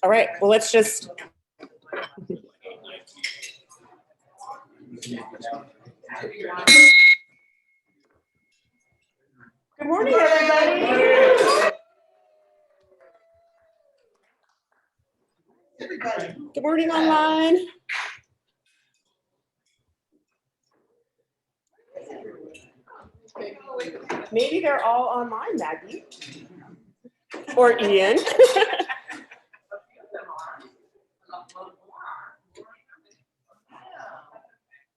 All right, well, let's just. Good morning, everybody. Good morning, online. Maybe they're all online, Maggie. Or Ian.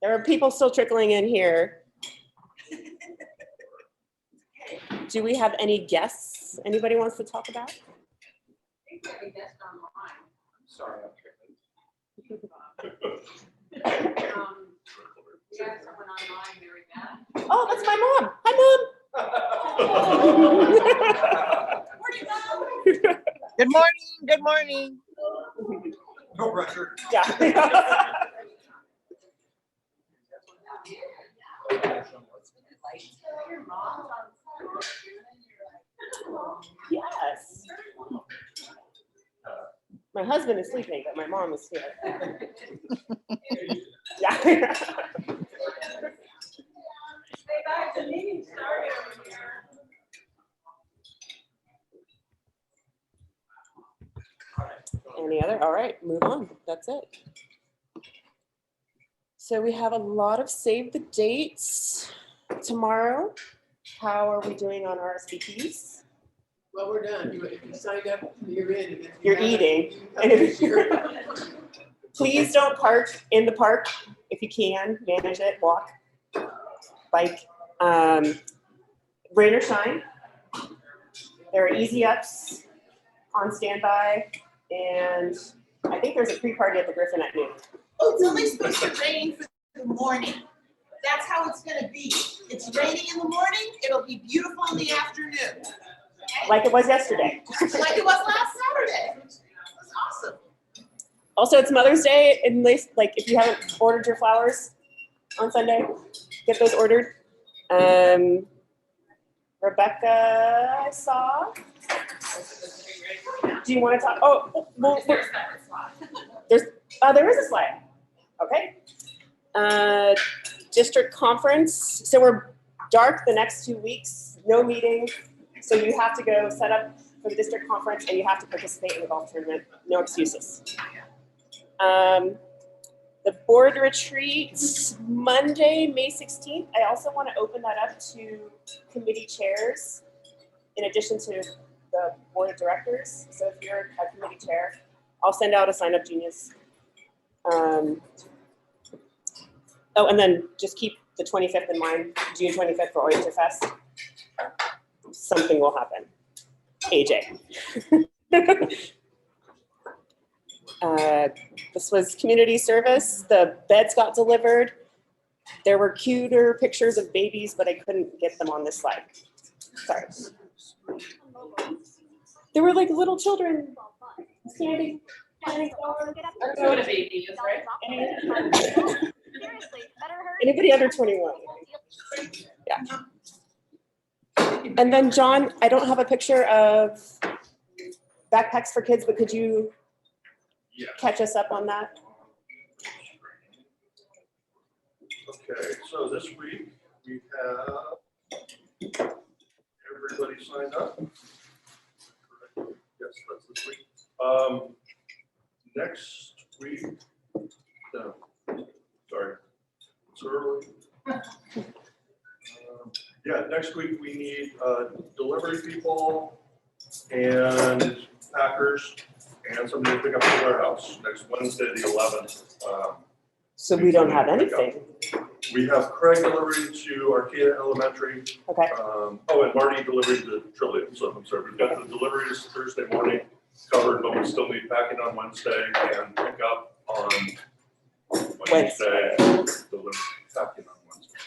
There are people still trickling in here. Do we have any guests anybody wants to talk about? Sorry, We have someone online, Mary Beth. Oh, that's my mom. Hi, Mom. Good morning. Good morning. No pressure. Yeah. Yes. My husband is sleeping, but my mom is here. Yeah. Hey guys, the meeting started over here. Any other? All right, move on. That's it. So we have a lot of save the dates tomorrow. How are we doing on RSVPs? Well, we're done. If you signed up, you're in. And if You're haven't, eating. you come this year. Please don't park in the park if you can. Manage it, walk, bike. Rain or shine. There are easy ups on standby. And I think there's a pre-party at the Griffin at noon. Oh, it's only supposed to rain for the morning. That's how it's gonna be. It's raining in the morning, it'll be beautiful in the afternoon. Okay? Like it was yesterday. Like it was last Saturday. It was awesome. Also, it's Mother's Day, and like if you haven't ordered your flowers on Sunday, get those ordered. Rebecca, I saw. Do you want to talk? Oh, well, there is a slide. Okay. District conference. So we're dark the next 2 weeks. No meeting. So you have to go set up for the district conference, and you have to participate in the golf tournament. No excuses. The board retreat, Monday, May 16th. I also want to open that up to committee chairs in addition to the board of directors. So if you're a committee chair, I'll send out a sign up genius. Oh, and then just keep the 25th in mind, June 25th for Oyster Fest. Something will happen. AJ. This was community service. The beds got delivered. There were cuter pictures of babies, but I couldn't get them on this slide. Sorry. There were like little children standing. I don't know what a baby is, right? Anybody under 21? Yeah. And then John, I don't have a picture of backpacks for kids, but could you catch us up on that? Okay, so this week we have everybody signed up. Yes, that's this week. Next week, no, sorry, it's early. Yeah, next week we need delivery people and packers and somebody to pick up the warehouse next Wednesday, the 11th. So we don't have anything. We have Craig delivery to Arcata Elementary. Okay. Oh, and Marty delivery to Trillium. So I'm sorry, we've got the deliveries Thursday morning covered, but we still need packing on Wednesday and pick up on Wednesday. Delivery packing on Wednesday.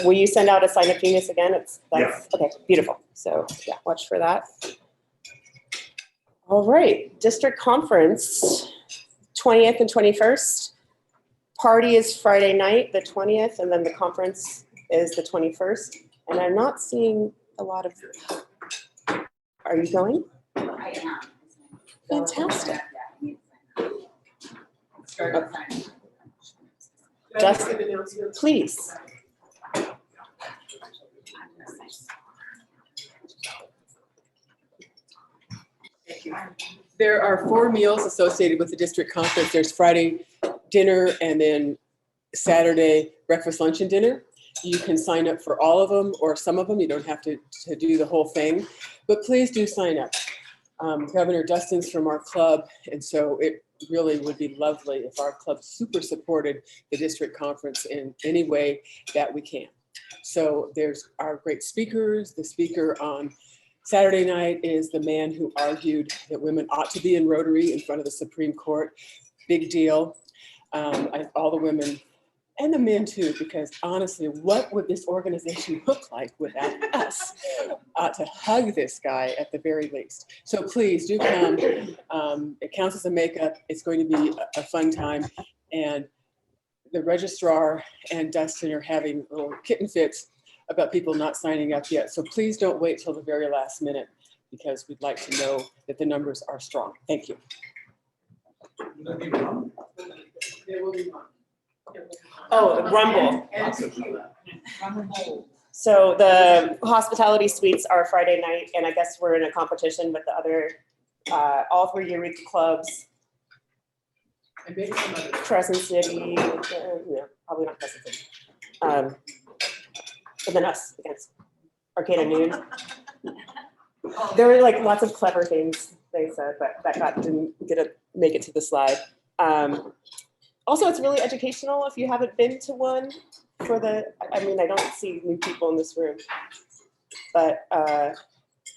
Will you send out a sign up genius again? That's Yeah. Okay, beautiful. So yeah, watch for that. All right, district conference, 20th and 21st. Party is Friday night, the 20th, and then the conference is the 21st. And I'm not seeing a lot of, are you going? I am. Fantastic. Can I Just- make an announcement? Please. Thank you. There are 4 meals associated with the district conference. There's Friday dinner and then Saturday breakfast, lunch, and dinner. You can sign up for all of them or some of them. You don't have to do the whole thing, but please do sign up. Governor Dustin's from our club, and so it really would be lovely if our club super supported the district conference in any way that we can. So there's our great speakers. The speaker on Saturday night is the man who argued that women ought to be in Rotary in front of the Supreme Court. Big deal. All the women and the men too, because honestly, what would this organization look like without us? To hug this guy at the very least. So please do come. It counts as a makeup. It's going to be a fun time. And the registrar and Dustin are having little kitten fits about people not signing up yet. So please don't wait till the very last minute because we'd like to know that the numbers are strong. Thank you. There will be one. Oh, Rumble. And tequila. So the hospitality suites are Friday night, and I guess we're in a competition with the other, all 3 Eureka clubs, And maybe some other. Crescent City, probably not Crescent City. And then us against Arcata Noon. There were like lots of clever things they said, but that didn't make it to the slide. Also, it's really educational if you haven't been to one I mean, I don't see new people in this room, but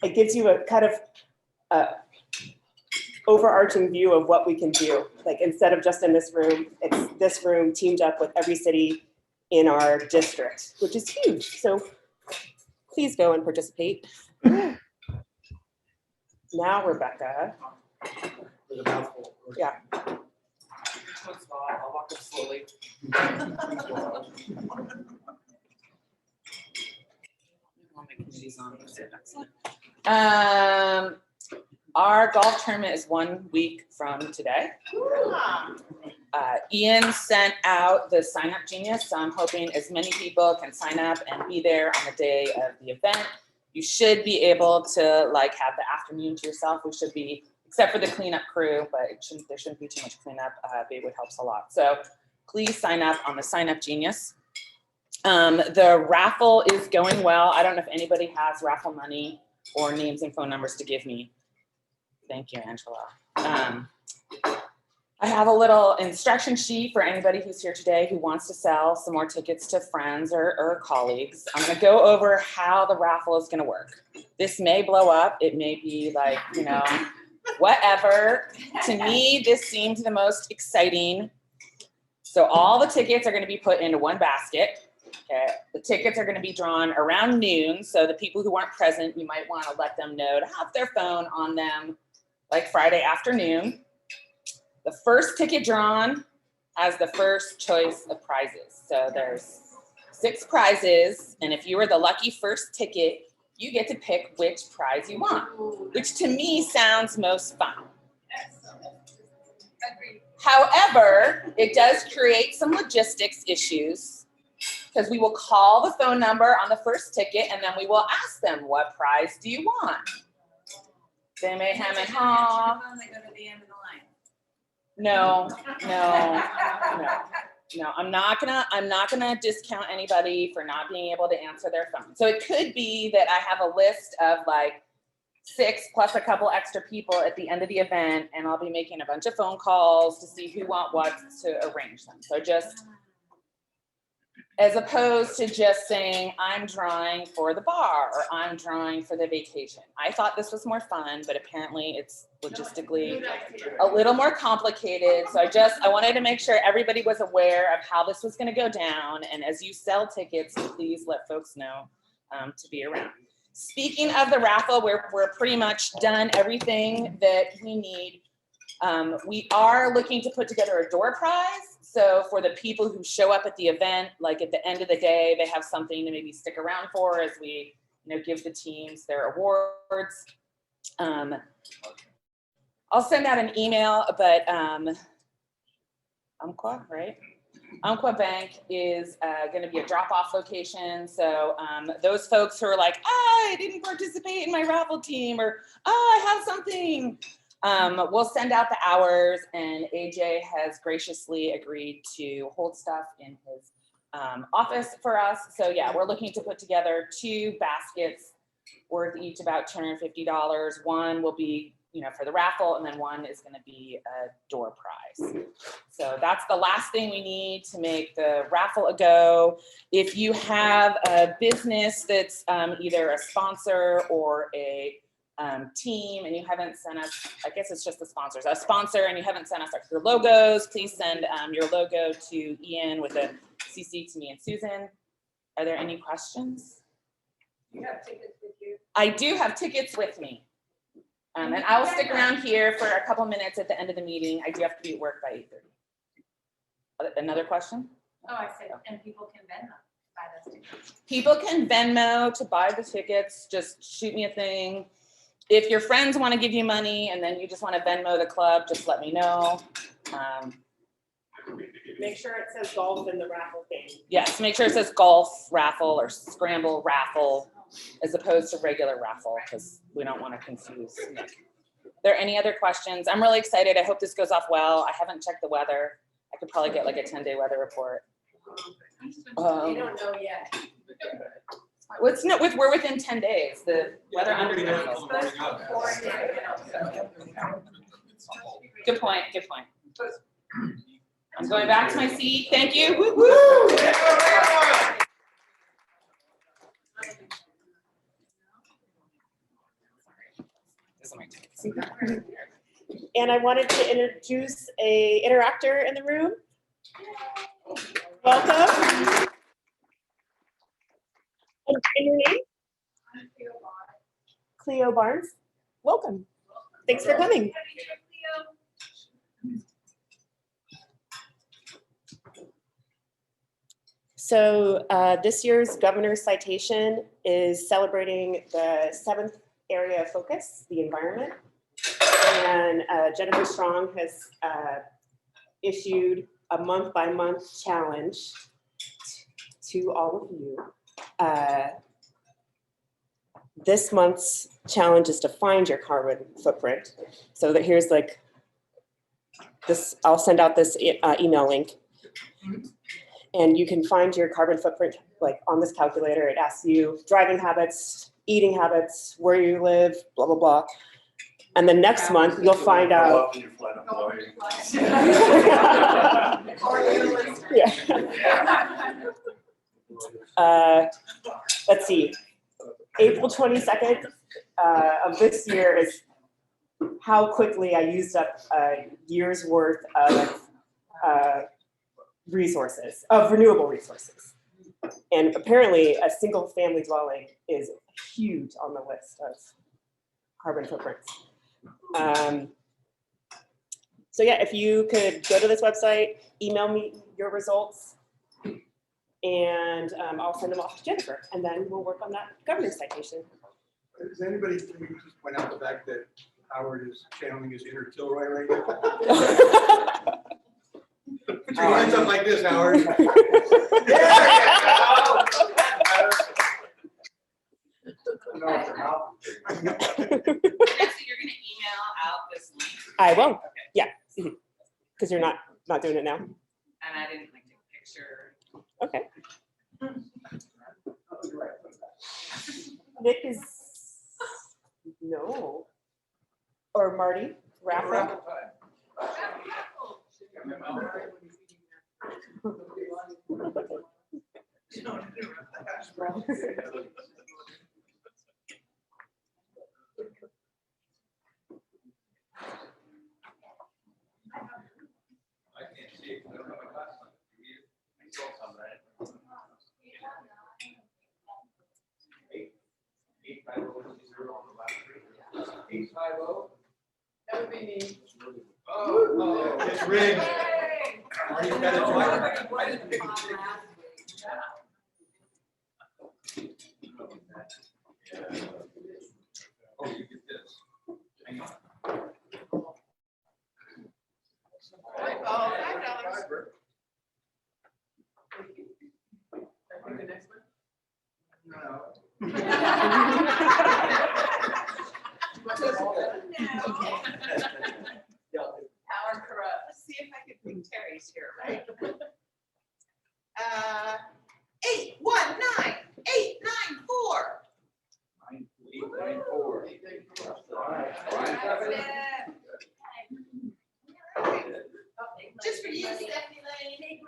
it gives you a kind of overarching view of what we can do. Like instead of just in this room, it's this room teamed up with every city in our district, which is huge. So please go and participate. Now, Rebecca. Yeah. I'll walk up slowly. Our golf tournament is 1 week from today. Ian sent out the sign up genius, so I'm hoping as many people can sign up and be there on the day of the event. You should be able to like have the afternoon to yourself. We should be, except for the cleanup crew, but there shouldn't be too much cleanup. Baywood helps a lot. So please sign up on the sign up genius. The raffle is going well. I don't know if anybody has raffle money or names and phone numbers to give me. Thank you, Angela. I have a little instruction sheet for anybody who's here today who wants to sell some more tickets to friends or colleagues. I'm gonna go over how the raffle is gonna work. This may blow up. It may be like, whatever. To me, this seemed the most exciting. So all the tickets are gonna be put into one basket. Okay. The tickets are gonna be drawn around noon. So the people who aren't present, you might wanna let them know to have their phone on them like Friday afternoon. The first ticket drawn has the first choice of prizes. So there's 6 prizes, and if you were the lucky first ticket, you get to pick which prize you want, which to me sounds most fun. However, it does create some logistics issues because we will call the phone number on the first ticket and then we will ask them, what prize do you want? They may hem and haw. No, I'm not gonna discount anybody for not being able to answer their phone. So it could be that I have a list of like 6 plus a couple extra people at the end of the event, and I'll be making a bunch of phone calls to see who want what to arrange them. So just, as opposed to just saying, I'm drawing for the bar or I'm drawing for the vacation. I thought this was more fun, but apparently it's logistically a little more complicated. So I wanted to make sure everybody was aware of how this was gonna go down. And as you sell tickets, please let folks know to be around. Speaking of the raffle, we're pretty much done everything that we need. We are looking to put together a door prize. So for the people who show up at the event, like at the end of the day, they have something to maybe stick around for as we, give the teams their awards. I'll send out an email, but Umpqua, right? Umpqua Bank is going to be a drop-off location. So those folks who are like, I didn't participate in my raffle team, or I have something, we'll send out the hours, and AJ has graciously agreed to hold stuff in his office for us. So yeah, we're looking to put together 2 baskets worth each about $250. One will be, for the raffle, and then one is going to be a door prize. So that's the last thing we need to make the raffle a go. If you have a business that's either a sponsor or a team, and you haven't sent us, I guess it's just the sponsors, a sponsor, and you haven't sent us your logos, please send your logo to Ian with a CC to me and Susan. Are there any questions? You have tickets with you? I do have tickets with me. And I will stick around here for a couple minutes at the end of the meeting. I do have to be at work by 8:30. Another question? Oh, I said, and people can Venmo, buy those tickets. People can Venmo to buy the tickets. Just shoot me a thing. If your friends want to give you money and then you just want to Venmo the club, just let me know. Make sure it says golf in the raffle thing. Yes, make sure it says golf raffle or scramble raffle as opposed to regular raffle, because we don't want to confuse Nick. Are there any other questions? I'm really excited. I hope this goes off well. I haven't checked the weather. I could probably get like a 10-day weather report. You don't know yet. We're within 10 days. The weather under. Good point. Good point. I'm going back to my seat. Thank you. Woo woo. These are my tickets. And I wanted to introduce a interactor in the room. Welcome. And your name? Cleo Barnes. Welcome. Thanks for coming. So this year's governor's citation is celebrating the 7th area of focus, the environment. And Jennifer Strong has issued a month-by-month challenge to all of you. This month's challenge is to find your carbon footprint. So that here's like this, I'll send out this email link. And you can find your carbon footprint like on this calculator. It asks you driving habits, eating habits, where you live, blah, blah, blah. And then next month, you'll find out. Let's see. April 22nd of this year is how quickly I used up a year's worth of resources, of renewable resources. And apparently a single family dwelling is huge on the list of carbon footprints. So yeah, if you could go to this website, email me your results, and I'll send them off to Jennifer, and then we'll work on that governor's citation. Does anybody, can we just point out the fact that Howard is channeling his inner Kilroy right now? Put your hands up like this, Howard. Vanessa, you're gonna email out this link. I will. Yeah, because you're not doing it now. And I didn't like take a picture. Okay. Nick is no, or Marty Raffle. I can't see it. I don't have my glasses on. I saw some of that. 850 on the last three. 850. That would be me. Oh, it's rigged. Marty's got it right. Oh, you get this. Hang on. Oh, $5. Power corrupt. Let's see if I can pick Terry's here, right? 819-894. 894. Just for you, Stephanie Lane.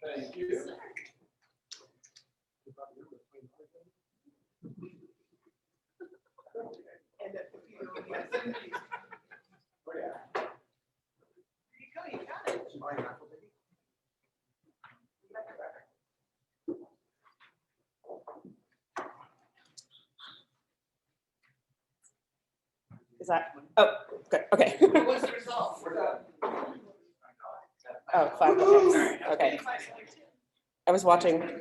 Thank you. You got it. Is that, oh, good, okay. What's the result? Oh, $5, okay. I was watching. Can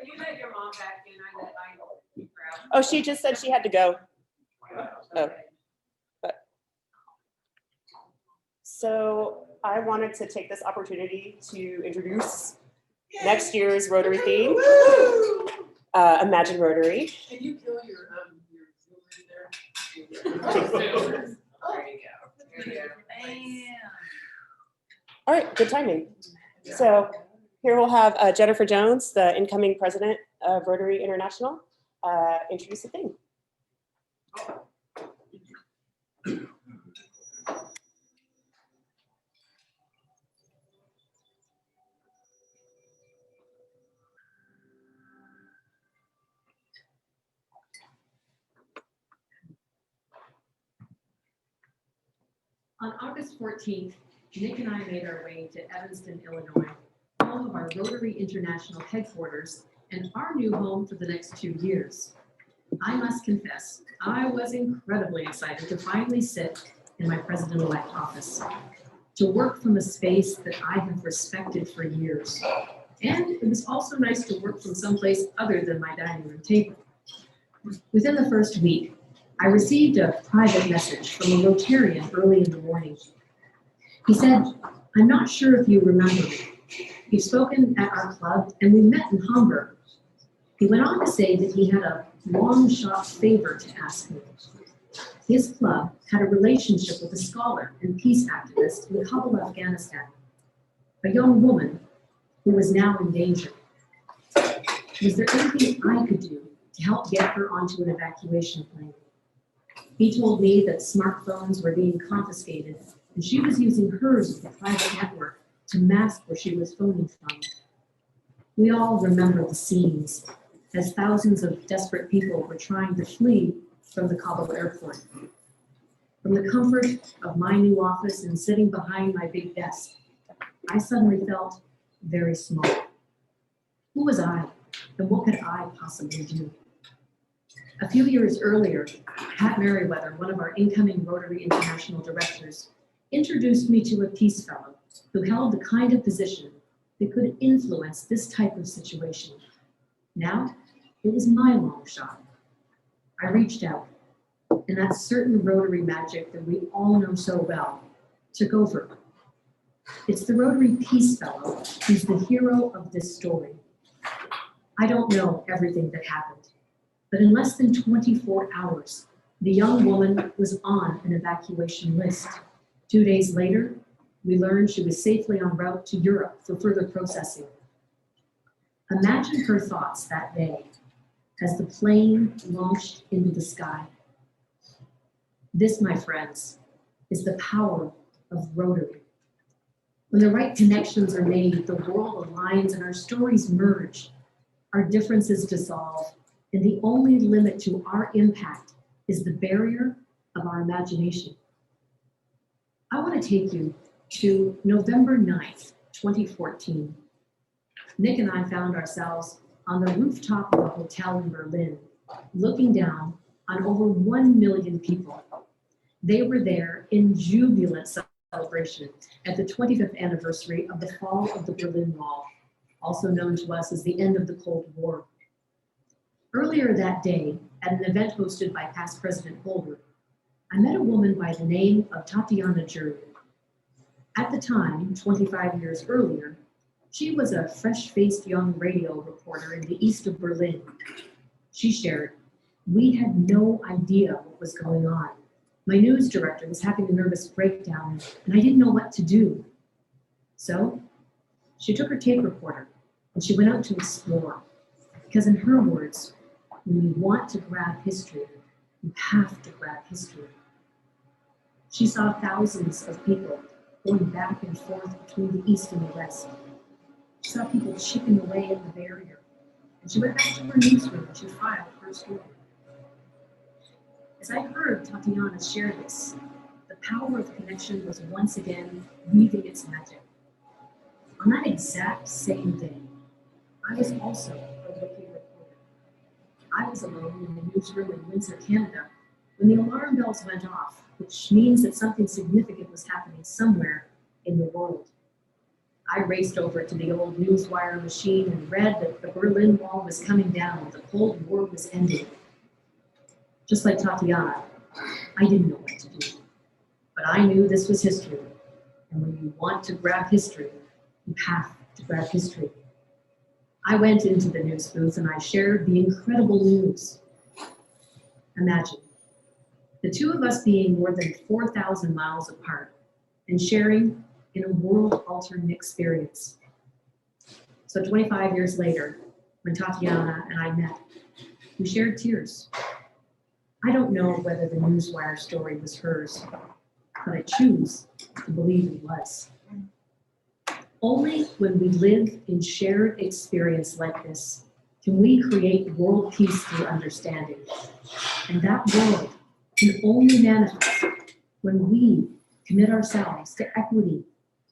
you let your mom back in? I grabbed. Oh, she just said she had to go. Oh. So I wanted to take this opportunity to introduce next year's Rotary theme, Imagine Rotary. Can you kill your Zoom in there? There you go. There you go. All right, good timing. So here we'll have Jennifer Jones, the incoming president of Rotary International, introduce the theme. On August 14th, Nick and I made our way to Evanston, Illinois, home of our Rotary International headquarters and our new home for the next 2 years. I must confess, I was incredibly excited to finally sit in my president-elect office, to work from a space that I have respected for years. And it was also nice to work from someplace other than my dining room table. Within the first week, I received a private message from a Rotarian early in the morning. He said, "I'm not sure if you remember me. You've spoken at our club and we met in Hamburg." He went on to say that he had a long shot favor to ask me. His club had a relationship with a scholar and peace activist in Kabul, Afghanistan, a young woman who was now in danger. Was there anything I could do to help get her onto an evacuation plane? He told me that smartphones were being confiscated and she was using hers as the private network to mask where she was phoning from. We all remember the scenes as thousands of desperate people were trying to flee from the Kabul airport. From the comfort of my new office and sitting behind my big desk, I suddenly felt very small. Who was I, and what could I possibly do? A few years earlier, Pat Merriweather, one of our incoming Rotary International directors, introduced me to a peace fellow who held the kind of position that could influence this type of situation. Now, it was my long shot. I reached out, and that certain Rotary magic that we all know so well took over. It's the Rotary Peace Fellow who's the hero of this story. I don't know everything that happened, but in less than 24 hours, the young woman was on an evacuation list. 2 days later, we learned she was safely en route to Europe for further processing. Imagine her thoughts that day as the plane launched into the sky. This, my friends, is the power of Rotary. When the right connections are made, the world aligns and our stories merge. Our differences dissolve, and the only limit to our impact is the barrier of our imagination. I want to take you to November 9th, 2014. Nick and I found ourselves on the rooftop of a hotel in Berlin, looking down on over 1 million people. They were there in jubilant celebration at the 25th anniversary of the fall of the Berlin Wall, also known to us as the end of the Cold War. Earlier that day, at an event hosted by past President Holder, I met a woman by the name of Tatiana Jury. At the time, 25 years earlier, she was a fresh-faced young radio reporter in the east of Berlin. She shared, "We had no idea what was going on. My news director was having a nervous breakdown, and I didn't know what to do." So she took her tape recorder and she went out to explore. Because in her words, when you want to grab history, you have to grab history. She saw thousands of people going back and forth between the East and the West. She saw people chipping away at the barrier. And she went back to her newsroom and she filed her story. As I heard Tatiana share this, the power of connection was once again weaving its magic. On that exact same day, I was also a rookie reporter. I was alone in the newsroom in Windsor, Canada, when the alarm bells went off, which means that something significant was happening somewhere in the world. I raced over to the old newswire machine and read that the Berlin Wall was coming down, the Cold War was ending. Just like Tatiana, I didn't know what to do. But I knew this was history. And when you want to grab history, you have to grab history. I went into the news booth and I shared the incredible news. Imagine, the two of us being more than 4,000 miles apart and sharing in a world-altering experience. So 25 years later, when Tatiana and I met, we shared tears. I don't know whether the newswire story was hers, but I choose to believe it was. Only when we live in shared experience like this can we create world peace through understanding. And that world can only manifest when we commit ourselves to equity,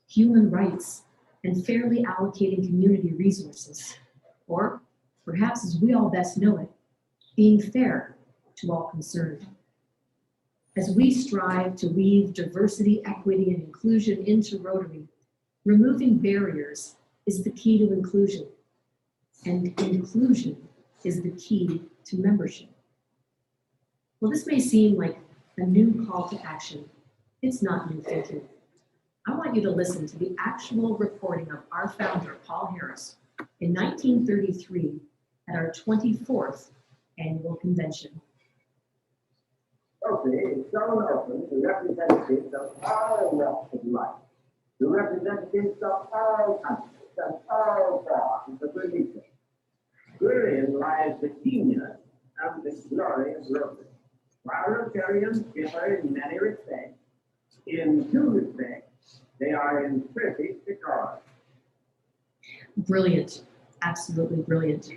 human rights, and fairly allocating community resources. Or perhaps as we all best know it, being fair to all concerned. As we strive to weave diversity, equity, and inclusion into Rotary, removing barriers is the key to inclusion, and inclusion is the key to membership. Well, this may seem like a new call to action. It's not new thinking. I want you to listen to the actual recording of our founder, Paul Harris, in 1933 at our 24th annual convention. Rotary is thrown open to representatives of all walks of life, to representatives of all countries and all forms of religion. Wherein lies the genius and the glory of Rotary. While Rotarians differ in many respects, in two respects, they are in perfect accord. Brilliant, absolutely brilliant.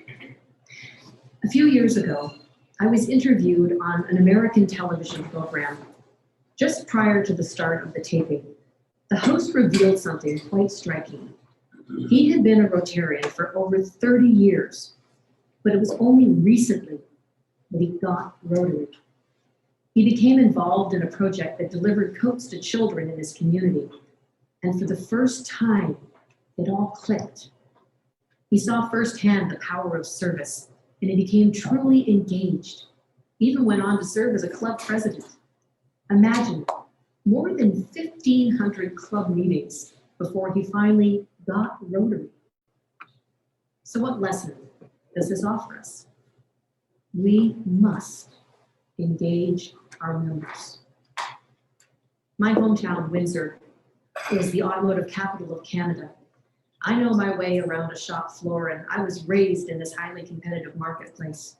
A few years ago, I was interviewed on an American television program. Just prior to the start of the taping, the host revealed something quite striking. He had been a Rotarian for over 30 years, but it was only recently that he got Rotary. He became involved in a project that delivered coats to children in his community. And for the first time, it all clicked. He saw firsthand the power of service, and he became truly engaged. He even went on to serve as a club president. Imagine, more than 1,500 club meetings before he finally got Rotary. So what lesson does this offer us? We must engage our members. My hometown, Windsor, is the automotive capital of Canada. I know my way around a shop floor, and I was raised in this highly competitive marketplace.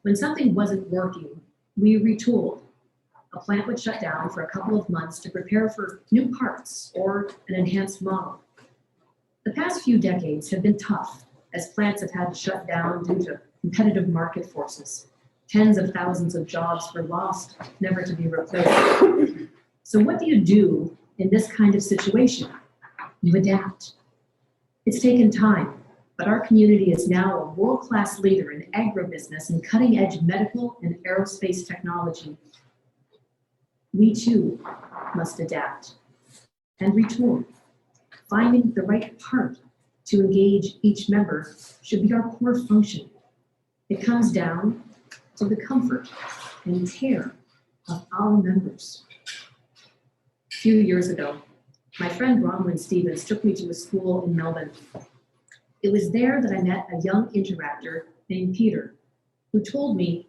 When something wasn't working, we retooled. A plant would shut down for a couple of months to prepare for new parts or an enhanced model. The past few decades have been tough, as plants have had to shut down due to competitive market forces. Tens of thousands of jobs were lost, never to be replaced. So what do you do in this kind of situation? You adapt. It's taken time, but our community is now a world-class leader in agribusiness and cutting-edge medical and aerospace technology. We too must adapt and retool. Finding the right part to engage each member should be our core function. It comes down to the comfort and care of our members. A few years ago, my friend Bronwyn Stevens took me to a school in Melbourne. It was there that I met a young interactor named Peter, who told me,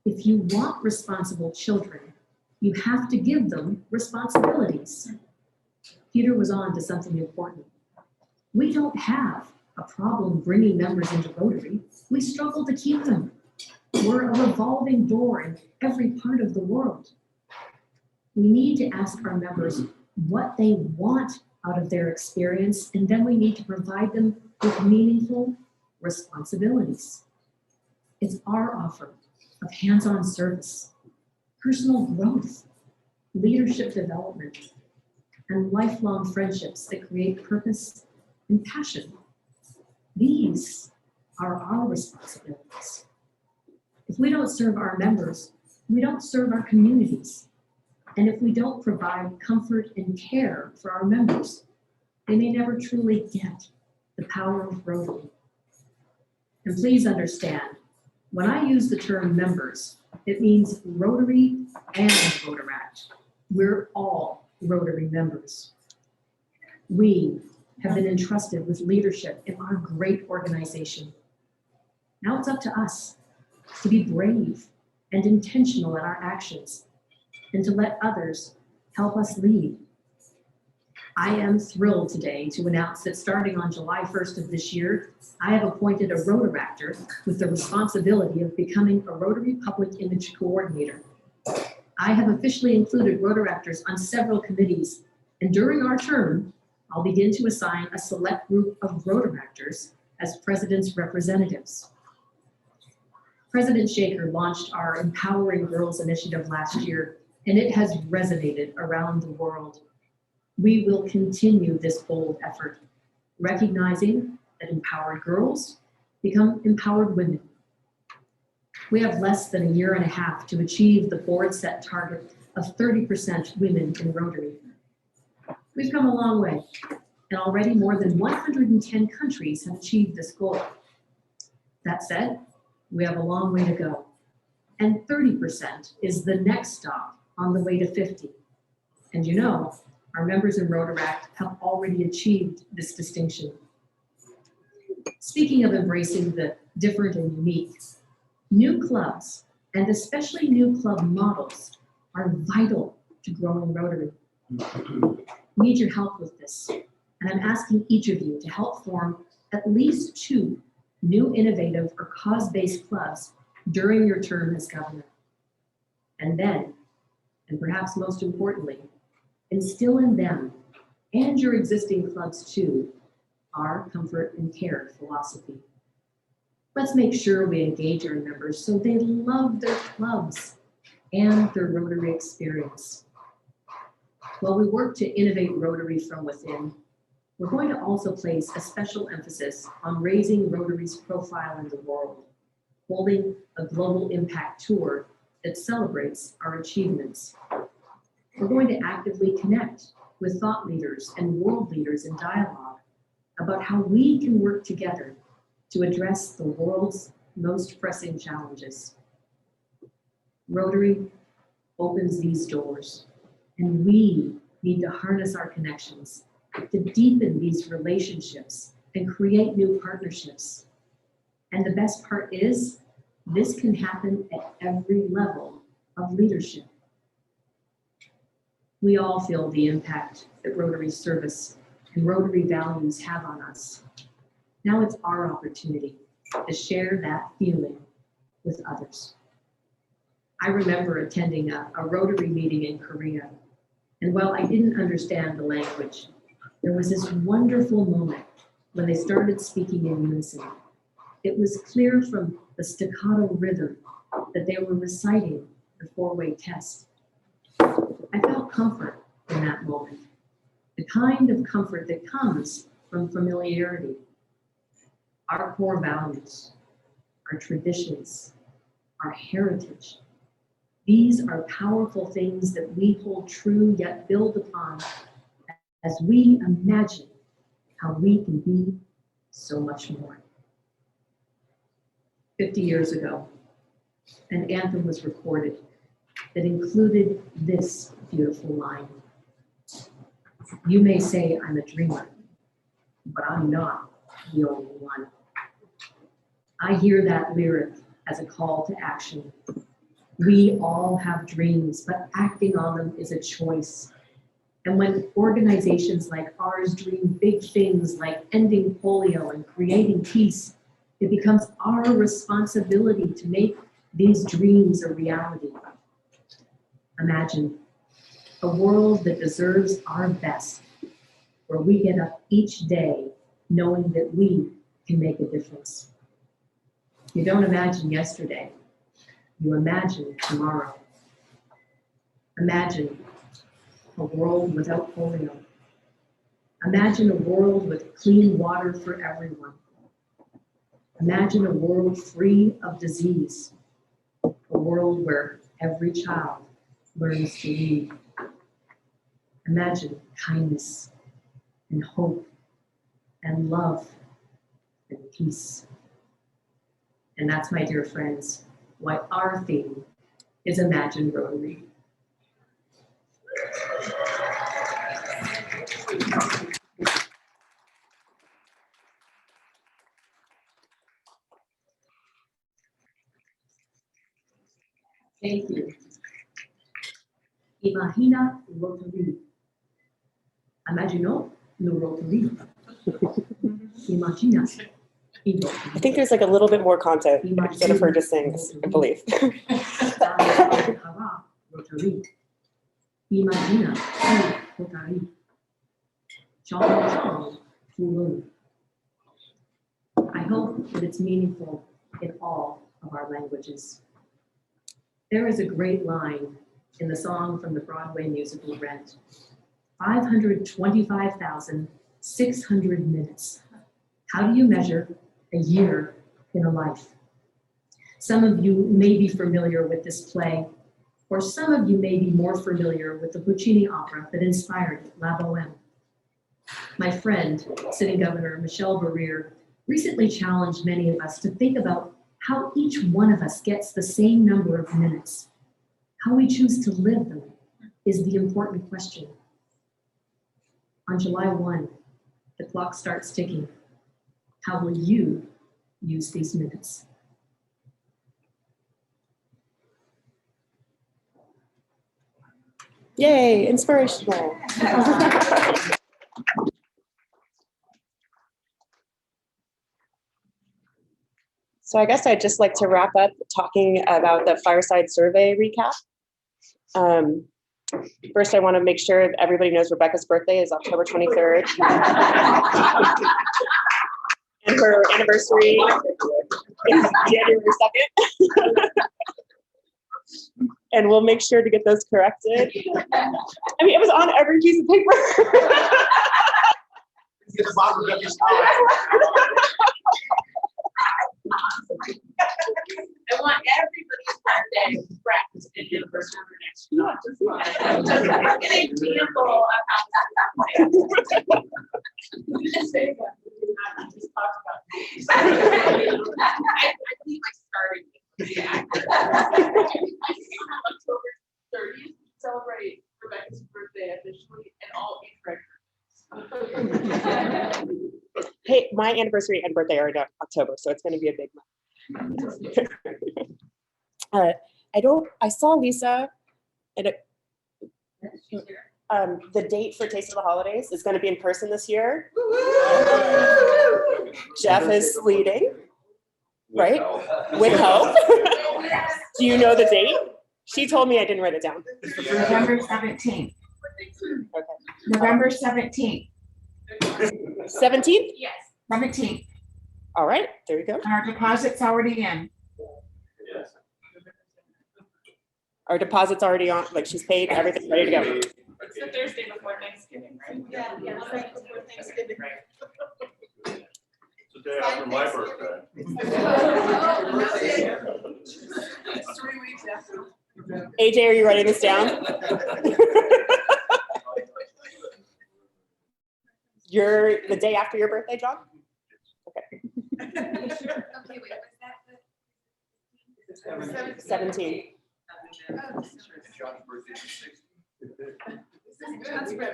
if you want responsible children, you have to give them responsibilities. Peter was on to something important. We don't have a problem bringing members into Rotary. We struggle to keep them. We're a revolving door in every part of the world. We need to ask our members what they want out of their experience, and then we need to provide them with meaningful responsibilities. It's our offer of hands-on service, personal growth, leadership development, and lifelong friendships that create purpose and passion. These are our responsibilities. If we don't serve our members, we don't serve our communities. And if we don't provide comfort and care for our members, they may never truly get the power of Rotary. And please understand, when I use the term members, it means Rotary and Rotaract. We're all Rotary members. We have been entrusted with leadership in our great organization. Now it's up to us to be brave and intentional in our actions and to let others help us lead. I am thrilled today to announce that starting on July 1st of this year, I have appointed a Rotaractor with the responsibility of becoming a Rotary Public Image Coordinator. I have officially included Rotaractors on several committees, and during our term, I'll begin to assign a select group of Rotaractors as President's representatives. President Shaker launched our Empowering Girls initiative last year, and it has resonated around the world. We will continue this bold effort, recognizing that empowered girls become empowered women. We have less than a year and a half to achieve the board set target of 30% women in Rotary. We've come a long way, and already more than 110 countries have achieved this goal. That said, we have a long way to go, and 30% is the next stop on the way to 50. And you know, our members in Rotaract have already achieved this distinction. Speaking of embracing the different and unique, new clubs, and especially new club models, are vital to growing Rotary. We need your help with this, and I'm asking each of you to help form at least 2 new innovative or cause-based clubs during your term as governor. And then, and perhaps most importantly, instill in them and your existing clubs too, our comfort and care philosophy. Let's make sure we engage our members so they love their clubs and their Rotary experience. While we work to innovate Rotary from within, we're going to also place a special emphasis on raising Rotary's profile in the world, holding a global impact tour that celebrates our achievements. We're going to actively connect with thought leaders and world leaders in dialogue about how we can work together to address the world's most pressing challenges. Rotary opens these doors, and we need to harness our connections to deepen these relationships and create new partnerships. And the best part is, this can happen at every level of leadership. We all feel the impact that Rotary service and Rotary values have on us. Now it's our opportunity to share that feeling with others. I remember attending a Rotary meeting in Korea, and while I didn't understand the language, there was this wonderful moment when they started speaking in unison. It was clear from the staccato rhythm that they were reciting the 4-way test. I felt comfort in that moment, the kind of comfort that comes from familiarity. our core values, our traditions, our heritage. These are powerful things that we hold true yet build upon as we imagine how we can be so much more. 50 years ago, an anthem was recorded that included this beautiful line. You may say I'm a dreamer, but I'm not the only one. I hear that lyric as a call to action. We all have dreams, but acting on them is a choice. And when organizations like ours dream big things like ending polio and creating peace, it becomes our responsibility to make these dreams a reality. Imagine a world that deserves our best, where we get up each day knowing that we can make a difference. You don't imagine yesterday, you imagine tomorrow. Imagine a world without polio. Imagine a world with clean water for everyone. Imagine a world free of disease, a world where every child learns to read. Imagine kindness and hope and love and peace. And that's, my dear friends, why our theme is Imagine Rotary. Thank you. Imagina Rotary. Imaginons le Rotary. Imagina. I think there's like a little bit more content instead of her just saying this, I believe. Rotary. Imagina Rotary. I hope that it's meaningful in all of our languages. There is a great line in the song from the Broadway musical Rent. 525,600 minutes. How do you measure a year in a life? Some of you may be familiar with this play, or some of you may be more familiar with the Puccini opera that inspired La Bohème. My friend, sitting Governor Michelle Barriere, recently challenged many of us to think about how each one of us gets the same number of minutes. How we choose to live them is the important question. On July 1, the clock starts ticking. How will you use these minutes? Yay, inspirational. So I guess I'd just like to wrap up talking about the Fireside survey recap. First, I want to make sure that everybody knows Rebecca's birthday is October 23rd. And her anniversary is January 2nd. And we'll make sure to get those corrected. I mean, it was on every piece of paper. I want everybody's birthday practiced in anniversary for next year. Not just one. Just an example of how just talked about. I believe I started with October 30th, celebrate Rebecca's birthday officially and all 8 records. Hey, my anniversary and birthday are in October, so it's going to be a big month. I saw Lisa at the date for Taste of the Holidays is going to be in person this year. Jeff is leading, right? With help. Do you know the date? She told me, I didn't write it down. November 17th. Okay. November 17th. 17th? Yes. 17th. All right, there you go. And our deposit's already in. Our deposit's already on, like she's paid, everything's ready to go. It's the Thursday before Thanksgiving, right? Yeah, right before Thanksgiving. So day after my birthday. It's 3 weeks after. AJ, are you writing this down? You're the day after your birthday, John? Okay, wait, was that the? 17. John's birthday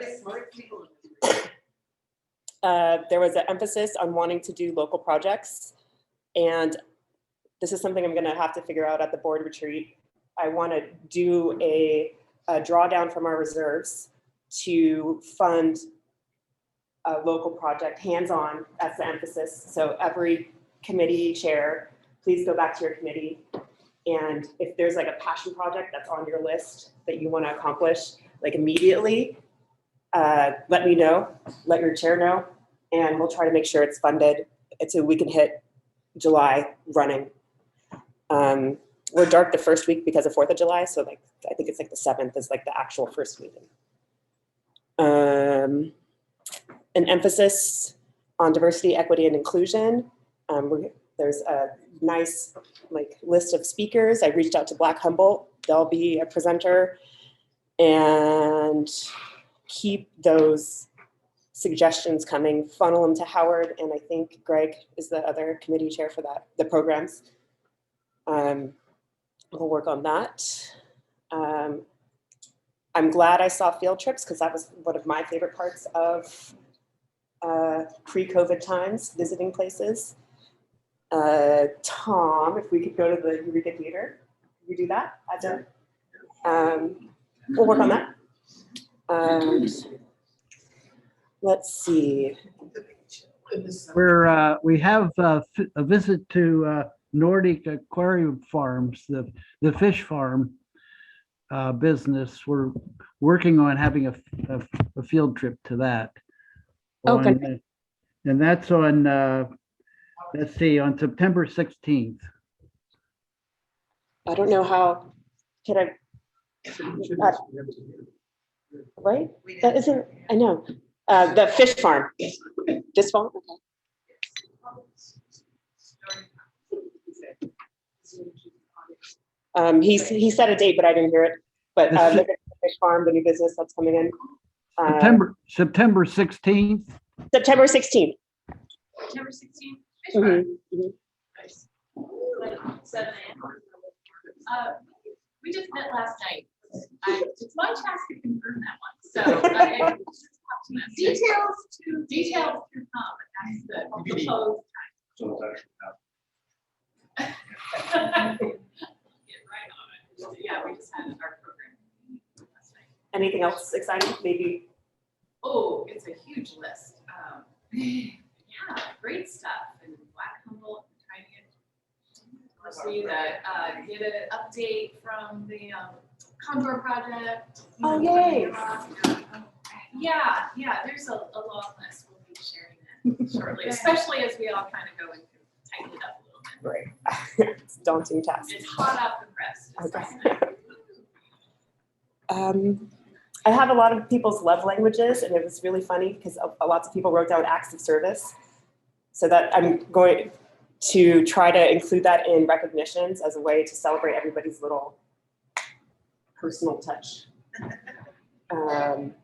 is 60. There was an emphasis on wanting to do local projects. And this is something I'm gonna have to figure out at the board retreat. I wanna do a drawdown from our reserves to fund a local project, hands-on, that's the emphasis. So every committee chair, please go back to your committee. And if there's like a passion project that's on your list that you wanna accomplish, like immediately, let me know, let your chair know, and we'll try to make sure it's funded so we can hit July running. We're dark the first week because of 4th of July, so like I think it's like the 7th is like the actual first meeting. An emphasis on diversity, equity, and inclusion. There's a nice like list of speakers. I reached out to Black Humboldt. They'll be a presenter, and keep those suggestions coming, funnel them to Howard, and I think Greg is the other committee chair for that, the programs. We'll work on that. I'm glad I saw field trips because that was one of my favorite parts of pre-COVID times, visiting places. Tom, if we could go to the Eureka Theater, could we do that? We'll work on that. Let's see. We have a visit to Nordic Aquarium Farms, the fish farm business. We're working on having a field trip to that. Okay. And that's on, let's see, on September 16th. I don't know how, can I, right? That isn't, I know. The fish farm. This farm? Okay. He set a date, but I didn't hear it. But look at the fish farm, the new business that's coming in. September 16th. September 16th. September 16th. Nice. Like 7 a.m. We just met last night. It's my task to confirm that one. So details to come. That's the proposed time. Get right on it. Yeah, we just had our program last night. Anything else exciting? Maybe. Oh, it's a huge list. Yeah, great stuff. And Black Humboldt, trying to get an update from the Condor project. Oh, yay. Yeah, there's a long list. We'll be sharing that shortly, especially as we all kind of go and tighten it up a little bit. Right. It's a daunting task. It's hot off the press. Okay. I have a lot of people's love languages, and it was really funny because lots of people wrote down acts of service. So that I'm going to try to include that in recognitions as a way to celebrate everybody's little personal touch. Let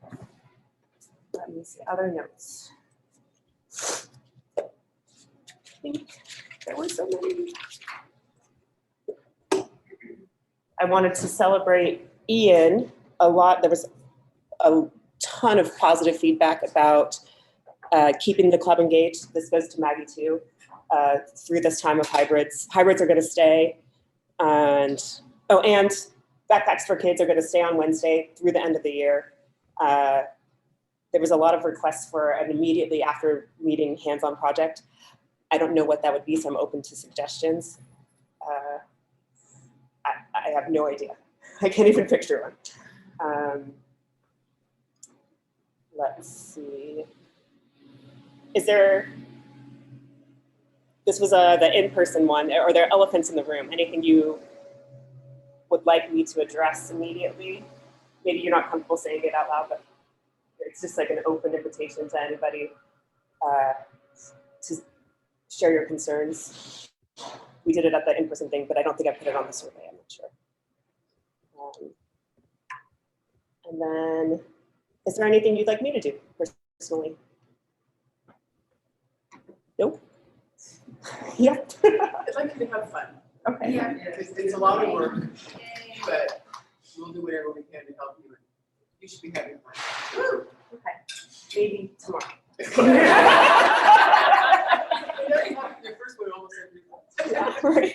me see, other notes. I think there were so many. I wanted to celebrate Ian a lot. There was a ton of positive feedback about keeping the club engaged. This goes to Maggie too, through this time of hybrids. Hybrids are gonna stay, and backpacks for kids are gonna stay on Wednesday through the end of the year. There was a lot of requests for an immediately after meeting hands-on project. I don't know what that would be, so I'm open to suggestions. I have no idea. I can't even picture one. Let's see. This was the in-person one, or there are elephants in the room. Anything you would like me to address immediately? Maybe you're not comfortable saying it out loud, but it's just like an open invitation to anybody to share your concerns. We did it at the in-person thing, but I don't think I put it on the survey, I'm not sure. And then, is there anything you'd like me to do personally? Nope. Yep. I'd like you to have fun. Okay. Yeah. It's a lot of work, but we'll do whatever we can to help you. You should be having fun. Okay. Maybe tomorrow. Your first one almost every month. Yeah, right.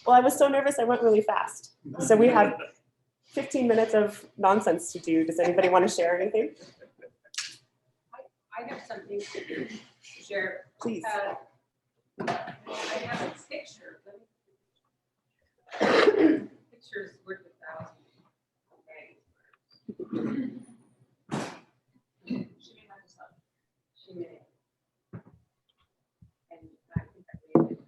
Well, I was so nervous, I went really fast. So we have 15 minutes of nonsense to do. Does anybody want to share anything? I have something to share. Please. I have a picture. Pictures worth 1,000. She made it. And I think I made it.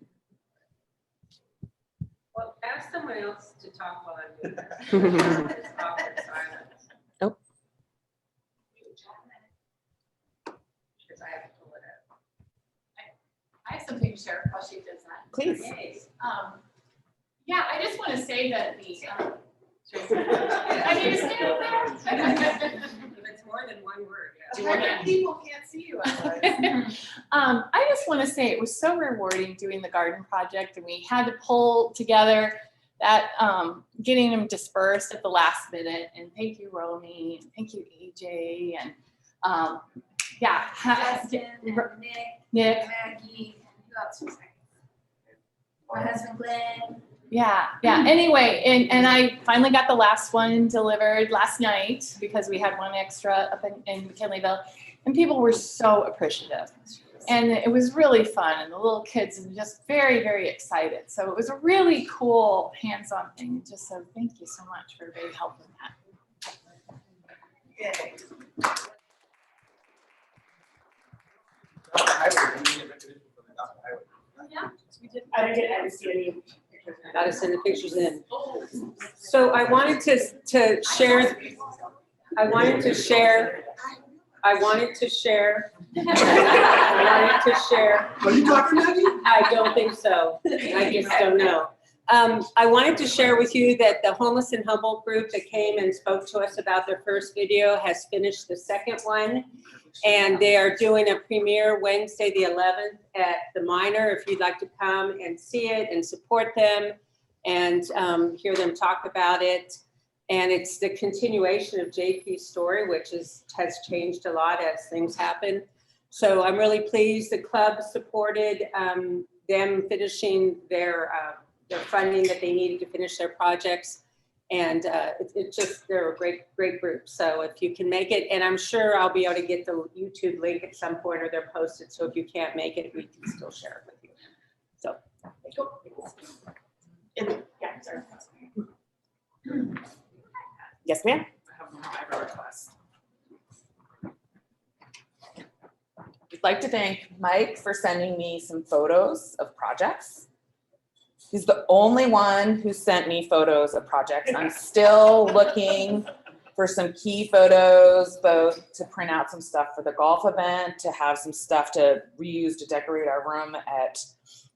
Well, ask someone else to talk while I'm doing that. It's awkward silence. Nope. Because I have to pull it up. I have something to share while she does that. Please. Yeah, I just want to say that the, I mean, it's still there. If it's more than one word, yeah. People can't see you. I just want to say it was so rewarding doing the garden project, and we had to pull together that, getting them dispersed at the last minute. And thank you, Romy, and thank you, AJ, and yeah. Justin, and Nick. Maggie, who else was there? My husband Glenn. Yeah. Anyway, and I finally got the last one delivered last night because we had one extra up in McKinleyville, and people were so appreciative. And it was really fun, and the little kids were just very, very excited. So it was a really cool hands-on thing. Just so thank you so much for everybody helping that. Yeah, we did. I didn't see any. Gotta send the pictures in. So I wanted to share. I wanted to share. Are you talking about me? I don't think so. I just don't know. I wanted to share with you that the Homeless in Humboldt group that came and spoke to us about their first video has finished the second one. And they are doing a premiere Wednesday, the 11th at the Minor. If you'd like to come and see it and support them and hear them talk about it. And it's the continuation of JP's story, which has changed a lot as things happen. So I'm really pleased the club supported them finishing their funding that they needed to finish their projects. And they're a great group. So if you can make it, and I'm sure I'll be able to get the YouTube link at some point, or they're posted. So if you can't make it, we can still share it with you. So. Yeah, sorry. Yes, ma'am. I have a request. I'd like to thank Mike for sending me some photos of projects. He's the only one who sent me photos of projects. I'm still looking for some key photos, both to print out some stuff for the golf event, to have some stuff to reuse to decorate our room at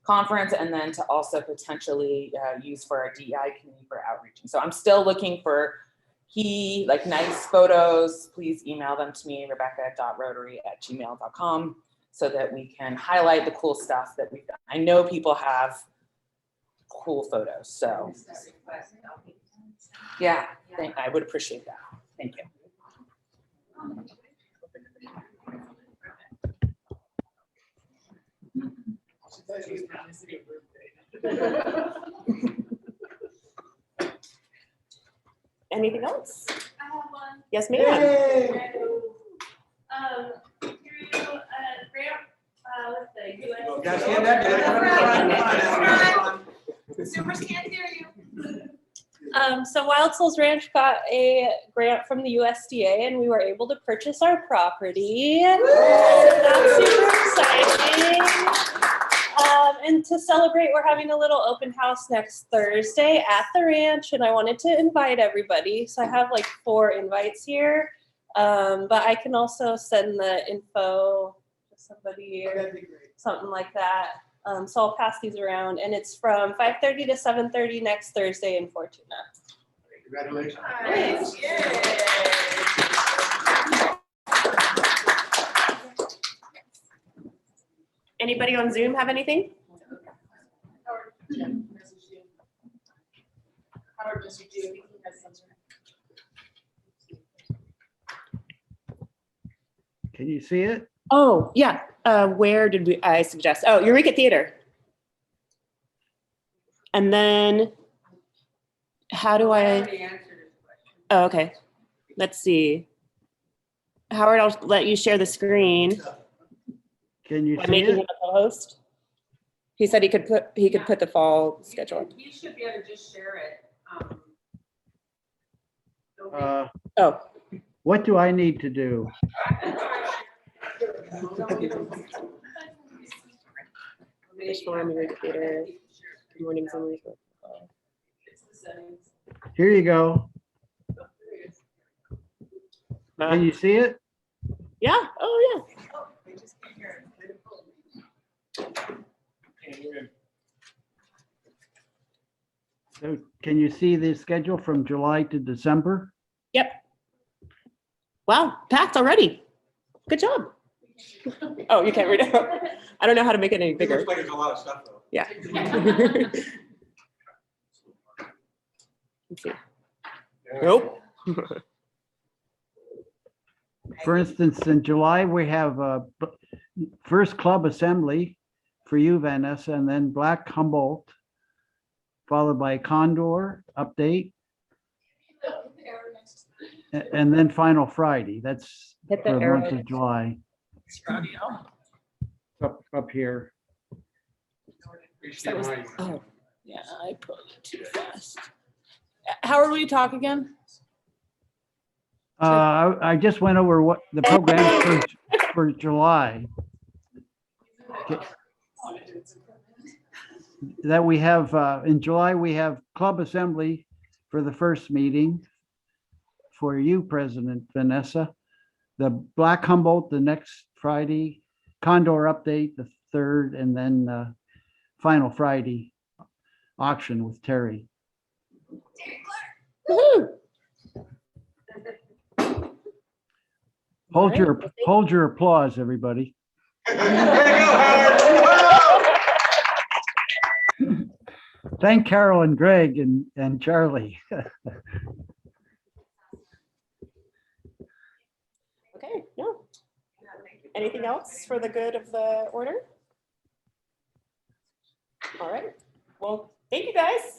conference, and then to also potentially use for our DEI committee for outreaching. So I'm still looking for key, nice photos. Please email them to me, rebecca.rotary@gmail.com, so that we can highlight the cool stuff that we've done. I know people have cool photos, so yeah, I would appreciate that. Thank you. Anything else? I have one. Yes, ma'am. Through a grant with the US. Guys, stand up. Consumers can't hear you. So Wild Souls Ranch got a grant from the USDA, and we were able to purchase our property. So that's super exciting. And to celebrate, we're having a little open house next Thursday at the ranch, and I wanted to invite everybody. So I have 4 invites here, but I can also send the info just somebody Oh, or that'd be great. something like that. So I'll pass these around, and it's from 5:30 to 7:30 next Thursday in Fortuna. Congratulations. Nice, yay. Anybody on Zoom have anything? Howard messaged you. Howard messaged you. I think he has something. Can you see it? Oh, yeah. Where did I suggest? Oh, Eureka Theater. And then how do I? Oh, okay. Let's see. Howard, I'll let you share the screen. Can you By see making him it? a co-host. He said he could put the fall schedule. You should be able to just share it. Oh, What do I need to do? Fish Farm, Eureka Theater, morning summaries. Here you go. Can you see it? Yeah. Oh, yeah. So can you see the schedule from July to December? Yep. Wow, packed already. Good job. Oh, you can't read it. I don't know how to make it any It bigger. looks like there's a lot of stuff though. Yeah. Let's see. Nope. For instance, in July, we have first club assembly for you, Vanessa, and then Black Humboldt, followed by Condor update, and then final Friday. That's Hit for the the arrow. month of July. Up here. Oh, yeah, I put it too fast. Howard, will you talk again? I just went over what the program for July. That we have, in July, we have club assembly for the first meeting for you, President Vanessa. The Black Humboldt, the next Friday, Condor update, the third, and then final Friday auction with Terry. Woohoo! Hold your applause, everybody. Thank Carol and Greg and Charlie. Okay, no. Anything else for the good of the order? All right. Well, thank you guys.